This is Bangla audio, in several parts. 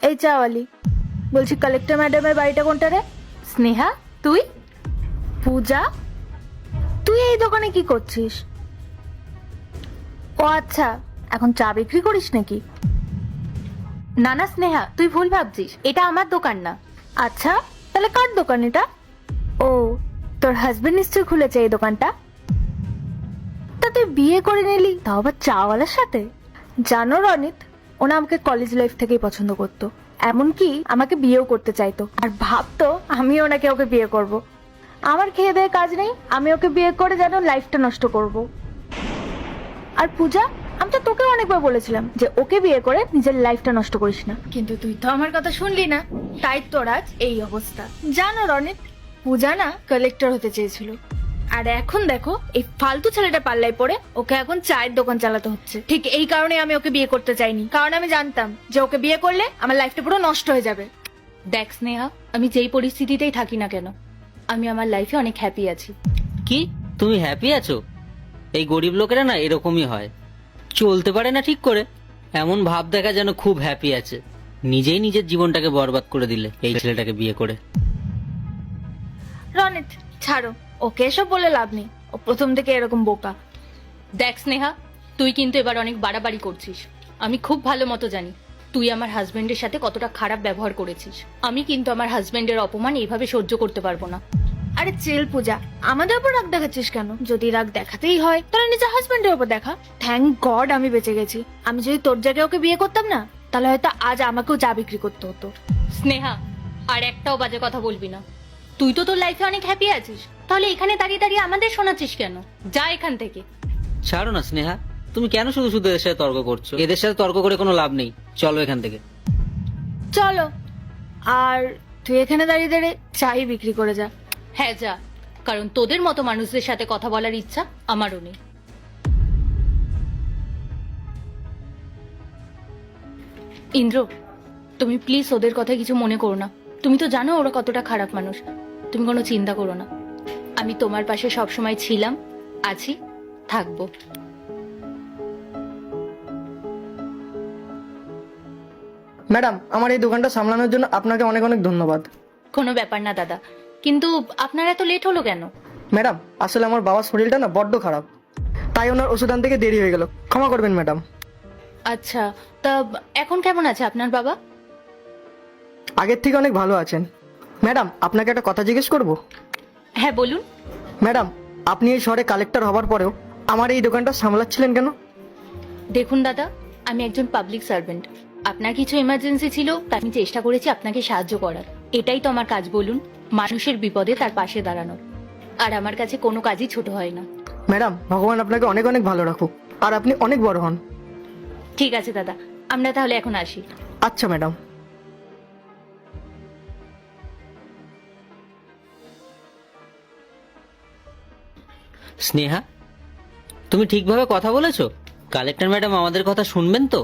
এই চাওয়ালি, বলছি কালেক্টর ম্যাডামের বাড়িটা কোনটা রে? স্নেহা, তুই? পূজা, তুই এই দোকানে কি করছিস? ও আচ্ছা, এখন চা বিক্রি করিস নাকি? না না স্নেহা, তুই ভুল ভাবছিস, এটা আমার দোকান না। আচ্ছা, তাহলে কার দোকান এটা? ও, তোর হাজবেন্ড নিশ্চয়ই খুলেছে এই দোকানটা। তা তুই বিয়ে করে নিলি, তাও আবার চাওয়ালার সাথে? জানো রনিত, ওনা আমাকে কলেজ লাইফ থেকেই পছন্দ করতো, এমনকি আমাকে বিয়েও করতে চাইতো, আর ভাবতো আমি ওনাকে ওকে বিয়ে করব। আমার খেয়ে দেয়ে কাজ নেই, আমি ওকে বিয়ে করে যেন লাইফটা নষ্ট করব। আর পূজা, আমি তো তোকে অনেকবার বলেছিলাম যে ওকে বিয়ে করে নিজের লাইফটা নষ্ট করিস না, কিন্তু তুই তো আমার কথা শুনলি না, তাই তোর আজ এই অবস্থা। জানো রনিত, পূজা না কালেক্টর হতে চেয়েছিল, আর এখন দেখো এই ফালতু ছেলেটা পাল্লায় পড়ে ওকে এখন চায়ের দোকান চালাতে হচ্ছে। ঠিক এই কারণে আমি ওকে বিয়ে করতে চাইনি, কারণ আমি জানতাম যে ওকে বিয়ে করলে আমার লাইফটা পুরো নষ্ট হয়ে যাবে। দেখ স্নেহা, আমি যেই পরিস্থিতিতেই থাকি না কেন, আমি আমার লাইফে অনেক হ্যাপি আছি। কি তুমি হ্যাপি আছো? এই গরিব লোকেরা না এরকমই হয়, চলতে পারে না ঠিক করে, এমন ভাব দেখা যেন খুব হ্যাপি আছে। নিজেই নিজের জীবনটাকে বরবাদ করে দিলে এই ছেলেটাকে বিয়ে করে। রনিত ছাড়ো, ওকে এসব বলে লাভ নেই, ও প্রথম থেকে এরকম বোকা। দেখ স্নেহা, তুই কিন্তু এবার অনেক বাড়াবাড়ি করছিস। আমি খুব ভালো মতো জানি তুই আমার হাজবেন্ডের সাথে কতটা খারাপ ব্যবহার করেছিস। আমি কিন্তু আমার হাজবেন্ডের অপমান এইভাবে সহ্য করতে পারবো না। আরে চিল পূজা, আমাদের উপর রাগ দেখাচ্ছিস কেন? যদি রাগ দেখাতেই হয় তাহলে নিজের হাজবেন্ডের উপর দেখা। থ্যাংক গড আমি বেঁচে গেছি। আমি যদি তোর জায়গায় ওকে বিয়ে করতাম না, তাহলে হয়তো আজ আমাকেও চা বিক্রি করতে হতো। স্নেহা, আর একটাও বাজে কথা বলবি না। তুই তো তোর লাইফে অনেক হ্যাপি আছিস, তাহলে এখানে দাঁড়িয়ে দাঁড়িয়ে আমাদের শোনাচ্ছিস কেন? যা এখান থেকে। ছাড়ো না স্নেহা, তুমি কেন শুধু শুধু এদের সাথে তর্ক করছো? এদের সাথে তর্ক করে কোনো লাভ নেই, চলো এখান থেকে। চলো, আর তুই এখানে দাঁড়িয়ে দাঁড়িয়ে চাই বিক্রি করে যা। হ্যাঁ যা, কারণ তোদের মতো মানুষদের সাথে কথা বলার ইচ্ছা আমারও নেই। ইন্দ্র, তুমি প্লিজ ওদের কথা কিছু মনে করো না। তুমি তো জানো ওরা কতটা খারাপ মানুষ। তুমি কোনো চিন্তা করো না, আমি তোমার পাশে সবসময় ছিলাম, আছি, থাকবো। ম্যাডাম, আমার এই দোকানটা সামলানোর জন্য আপনাকে অনেক অনেক ধন্যবাদ। কোনো ব্যাপার না দাদা, কিন্তু আপনার এত লেট হলো কেন? ম্যাডাম, আসলে আমার বাবার শরীরটা না বড্ড খারাপ, তাই ওনার ওষুধ আনতে গিয়ে দেরি হয়ে গেল, ক্ষমা করবেন ম্যাডাম। আচ্ছা, তা এখন কেমন আছে আপনার বাবা? আগের থেকে অনেক ভালো আছেন। ম্যাডাম, আপনাকে একটা কথা জিজ্ঞেস করব? হ্যাঁ বলুন। ম্যাডাম, আপনি এই শহরে কালেক্টর হবার পরেও আমার এই দোকানটা সামলাচ্ছিলেন কেন? দেখুন দাদা, আমি একজন পাবলিক সার্ভেন্ট। আপনার কিছু এমার্জেন্সি ছিল, তাই আমি চেষ্টা করেছি আপনাকে সাহায্য করার। এটাই তো আমার কাজ বলুন, মানুষের বিপদে তার পাশে দাঁড়ানোর। আর আমার কাছে কোনো কাজই ছোট হয় না। ম্যাডাম, ভগবান আপনাকে অনেক অনেক ভালো রাখুক, আর আপনি অনেক বড় হন। ঠিক আছে দাদা, আমরা তাহলে এখন আসি। আচ্ছা ম্যাডাম। স্নেহা, তুমি ঠিকভাবে কথা বলেছো? কালেক্টর ম্যাডাম আমাদের কথা শুনবেন তো?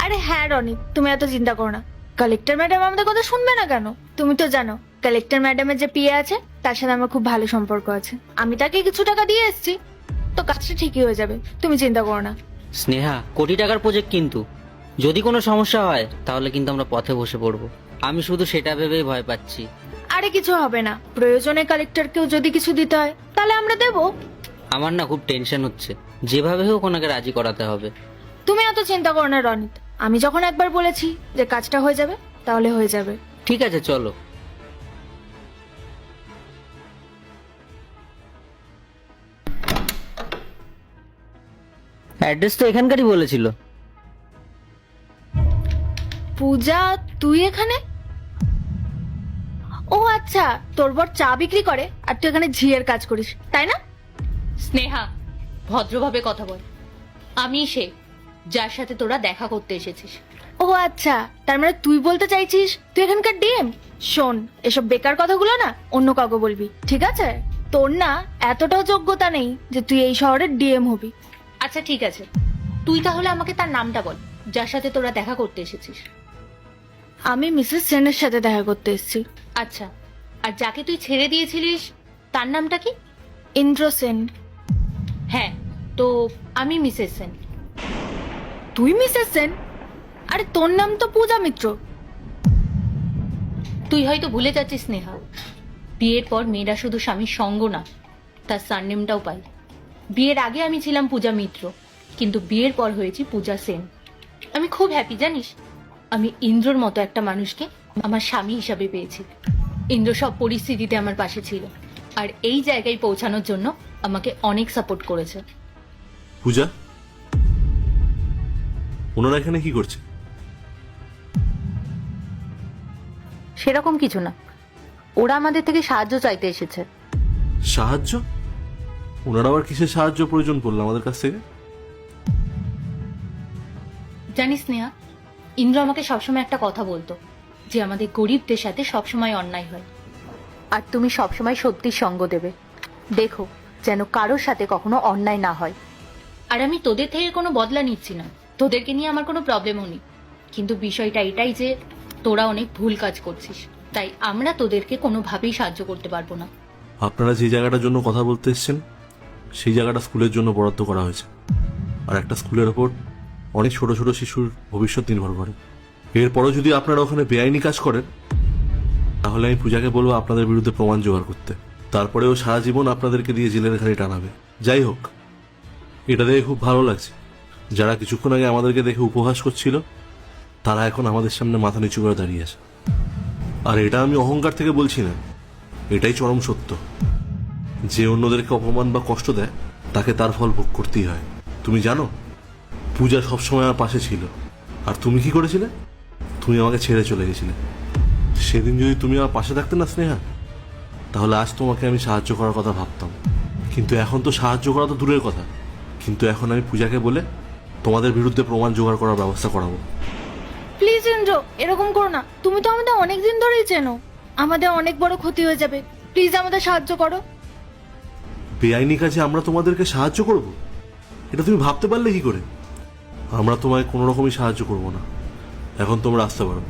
আরে হ্যাঁ রনি, তুমি এত চিন্তা করো না। কালেক্টর ম্যাডাম আমাদের কথা শুনবে না কেন? তুমি তো জানো কালেক্টর ম্যাডামের যে পিএ আছে তার সাথে আমার খুব ভালো সম্পর্ক আছে। আমি তাকে কিছু টাকা দিয়ে এসেছি, তো কাজটা ঠিকই হয়ে যাবে, তুমি চিন্তা করো না। স্নেহা, কোটি টাকার প্রজেক্ট, কিন্তু যদি কোনো সমস্যা হয় তাহলে কিন্তু আমরা পথে বসে পড়বো। আমি শুধু সেটা ভেবেই ভয় পাচ্ছি। আরে কিছু হবে না, প্রয়োজনে কালেক্টরকেও যদি কিছু দিতে হয় তাহলে আমরা দেবো। আমার না খুব টেনশন হচ্ছে, যেভাবে হোক ওনাকে রাজি করাতে হবে। তুমি এত চিন্তা করো না রনিত, আমি যখন একবার বলেছি যে কাজটা হয়ে যাবে তাহলে হয়ে যাবে। ঠিক আছে চলো। অ্যাড্রেস তো এখানকারই বলেছিল। পূজা, তুই এখানে? ও আচ্ছা, তোর বর চা বিক্রি করে আর তুই এখানে ঝিয়ের কাজ করিস, তাই না? স্নেহা, ভদ্রভাবে কথা বল। আমি সে যার সাথে তোরা দেখা করতে এসেছিস। ও আচ্ছা, তার মানে তুই বলতে চাইছিস তুই এখানকার ডিএম? শোন, এসব বেকার কথাগুলো না অন্য কাউকে বলবি, ঠিক আছে? তোর না এতটাও যোগ্যতা নেই যে তুই এই শহরের ডিএম হবি। আচ্ছা ঠিক আছে, তুই তাহলে আমাকে তার নামটা বল যার সাথে তোরা দেখা করতে এসেছিস। আমি মিসেস সেনের সাথে দেখা করতে এসেছি। আচ্ছা, আর যাকে তুই ছেড়ে দিয়েছিলিস তার নামটা কি? ইন্দ্র সেন। হ্যাঁ, তো আমি মিসেস সেন। তুই মিসেস সেন? আরে তোর নাম তো পূজা মিত্র, তুই হয়তো ভুলে যাচ্ছিস স্নেহা, বিয়ের পর মেয়েরা শুধু স্বামীর সঙ্গ না, তার সারনেমটাও পায়। বিয়ের আগে আমি ছিলাম পূজা মিত্র, কিন্তু বিয়ের পর হয়েছি পূজা সেন। আমি খুব হ্যাপি জানিস, আমি ইন্দ্রর মতো একটা মানুষকে আমার স্বামী হিসাবে পেয়েছি। ইন্দ্র সব পরিস্থিতিতে আমার পাশে ছিল, আর এই জায়গায় পৌঁছানোর জন্য আমাকে অনেক সাপোর্ট করেছে। পূজা, ওনারা এখানে কি করছে? সেরকম কিছু না, ওরা আমাদের থেকে সাহায্য চাইতে এসেছে। সাহায্য? ওনারা আবার কিসের সাহায্য প্রয়োজন পড়লো আমাদের কাছ থেকে? জানিস নেহা, ইন্দ্র আমাকে সবসময় একটা কথা বলতো, যে আমাদের গরিবদের সাথে সবসময় অন্যায় হয়, আর তুমি সবসময় সত্যির সঙ্গ দেবে, দেখো যেন কারোর সাথে কখনো অন্যায় না হয়। আর আমি তোদের থেকে কোনো বদলা নিচ্ছি না, তোদেরকে নিয়ে আমার কোনো প্রবলেমও নেই, কিন্তু বিষয়টা এটাই যে তোরা অনেক ভুল কাজ করছিস, তাই আমরা তোদেরকে কোনোভাবেই সাহায্য করতে পারবো না। আপনারা যে জায়গাটার জন্য কথা বলতে এসেছেন, সেই জায়গাটা স্কুলের জন্য বরাদ্দ করা হয়েছে। আর একটা স্কুলের ওপর অনেক ছোট ছোট শিশুর ভবিষ্যৎ নির্ভর করে। এরপরও যদি আপনারা ওখানে বেআইনি কাজ করেন, তাহলে আমি পূজাকে বলবো আপনাদের বিরুদ্ধে প্রমাণ জোগাড় করতে। তারপরেও সারা জীবন আপনাদেরকে দিয়ে জেলের ঘানি টানাবে। যাই হোক, এটা দেখে খুব ভালো লাগছে, যারা কিছুক্ষণ আগে আমাদেরকে দেখে উপহাস করছিল, তারা এখন আমাদের সামনে মাথা নিচু করে দাঁড়িয়ে আছে। আর এটা আমি অহংকার থেকে বলছি না, এটাই চরম সত্য। যে অন্যদেরকে অপমান বা কষ্ট দেয়, তাকে তার ফল ভোগ করতেই হয়। তুমি জানো, পূজা সবসময় আমার পাশে ছিল। আর তুমি কি করেছিলে? তুমি আমাকে ছেড়ে চলে গেছিলে। সেদিন যদি তুমি আমার পাশে থাকতে না স্নেহা, তাহলে আজ তোমাকে আমি সাহায্য করার কথা ভাবতাম। কিন্তু এখন তো সাহায্য করা তো দূরের কথা, কিন্তু এখন আমি পূজাকে বলে তোমাদের বিরুদ্ধে প্রমাণ জোগাড় করার ব্যবস্থা করাবো। প্লিজ ইন্দ্র, এরকম করো না। তুমি তো আমাদের অনেকদিন ধরেই চেনো, আমাদের অনেক বড় ক্ষতি হয়ে যাবে। প্লিজ আমাদের সাহায্য করো। বেআইনি কাজে আমরা তোমাদেরকে সাহায্য করব, এটা তুমি ভাবতে পারলে কি করে? আমরা তোমায় কোনো রকমই সাহায্য করব না। এখন তোমরা আসতে পারো।